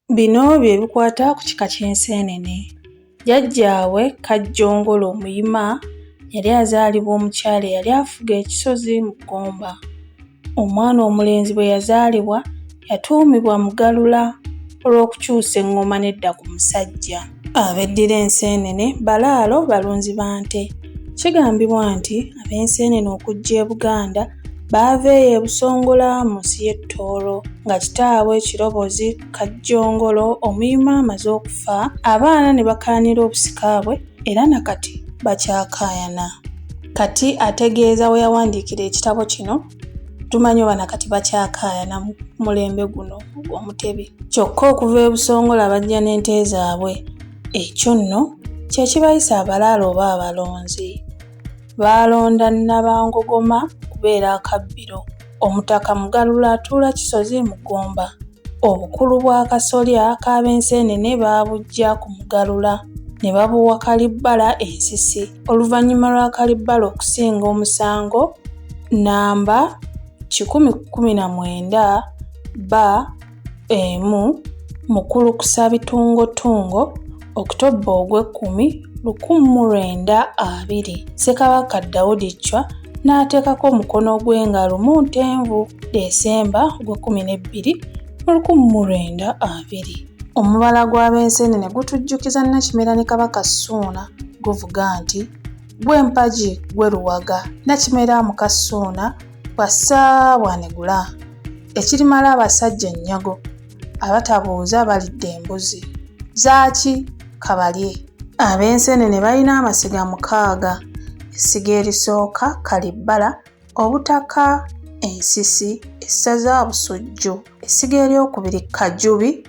Bino bye bikwata ku kika ky'enseenene. Jjajjaawe Kajjongolo Muyima yali azaalibwa omukyala yali afuga ekisozi mu Gomba. Omwana omulenzi bwe yazaalibwa yatuumibwa Mugalula olw'okukyusa eŋŋoma n'edda ku musajja. Abeddira enseenene balaalo balunzi ba nte. Kigambibwa nti ab'enseenene okujja e Buganda baava eyo e Busongola mu nsi y'e Tooro nga kitaabwe Kirobozi Kajjongolo Omuyima amaze okufa, abaana ne bakaanira obusika bwe era nakati bakyakaayana. Kati ategeeza we yawandiikira ekitabo kino, tumanyi oba nakati bakyakaayana mu mulembe guno ogw'Omutebi. Kyokka okuva e Busongola bajja n'ente zaabwe. Ekyo nno kye kibayisa abalaalo oba abalonzi. Baalonda Nabangogoma kubeera akabbiro. Omutaka Mugalula atuula Kisozi mu Gomba. Obukulu bwa kasolya k'ab'enseenene baabuggya ku Mugalula ne babuwa Kalibbala ensisi. Oluvannyuma lwa Kalibbala okusinga omusango nnamba 1019 B1 Mukulu Kusabitungotungo Okutobba ogw'ekkumi 1920 Ssekabaka Daudi Chwa n'ateekako omukono gw'engalo mu Ntenvu Desemba 12 1920. Omubala gw'ab'enseenene gutujjukiza Nnakimera ne Kabaka Ssuuna guvuga nti gwe mpagi gwe luwaga, Nnakimera muka Ssuuna bw'assa bw'anegula. Ekirimala abasajja ennyago, abatabuuza balidde embuzi. Zaaki kabalye. Ab'enseenene balina amasiga 6. Essiga erisooka Kalibbala, Obutaka ensisi, essaza Busujju. Essiga eryokubiri Kajubi,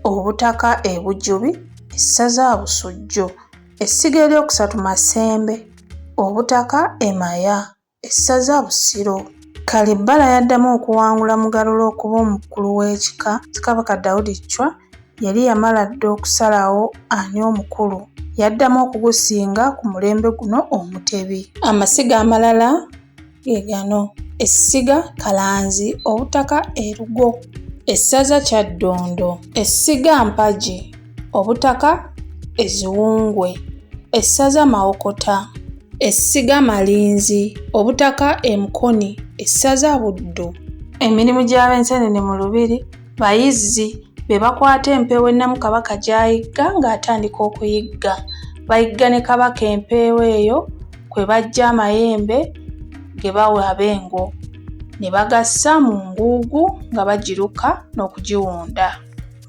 Obutaka Bujjubi, essaza Busujju. Essiga eryokusatu Masembe, Obutaka Maya, essaza Busiro. Kalibbala yaddamu okuwangula Mugalula okuba omukulu w'ekika. Ssekabaka Daudi Chwa yali yamala dda okusalawo ani omukulu. Yaddamu okugusinga ku mulembe guno Omutebi. Amasiga amalala ge gano: essiga Kalanzi, Obutaka Lugo, essaza Kyaddondo, essiga Mpagi, Obutaka Ziwungwe, essaza Mawokota, essiga Malinzi, Obutaka Mukoni, essaza Buddu. Emirimu gy'ab'enseenene mu lubiri: bayizzi be bakwata empeewo ennamu Kabaka gy'ayigga ng'atandika okuyigga. Bayigga ne Kabaka empeewo eyo kwe baggya amayembe ge bawa abengo ne bagassa mu nguugu nga bagiruka n'okugiwunda.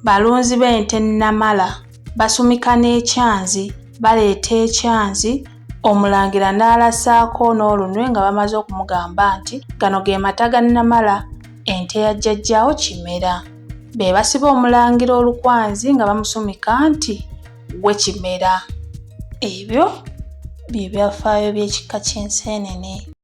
Balunzi b'ente Nnamala basumika n'ekyanzi, baleeta ekyanzi, Omulangira n'alasaako n'olunwe nga bamaze okumugamba nti gano ge mata ga Nnamala, ente ya jjajjaawo Kimera. Be basiba Omulangira olukwanzi nga bamusumika nti gwe Kimera. Ebyo bye byafaayo by'ekika ky'enseenene.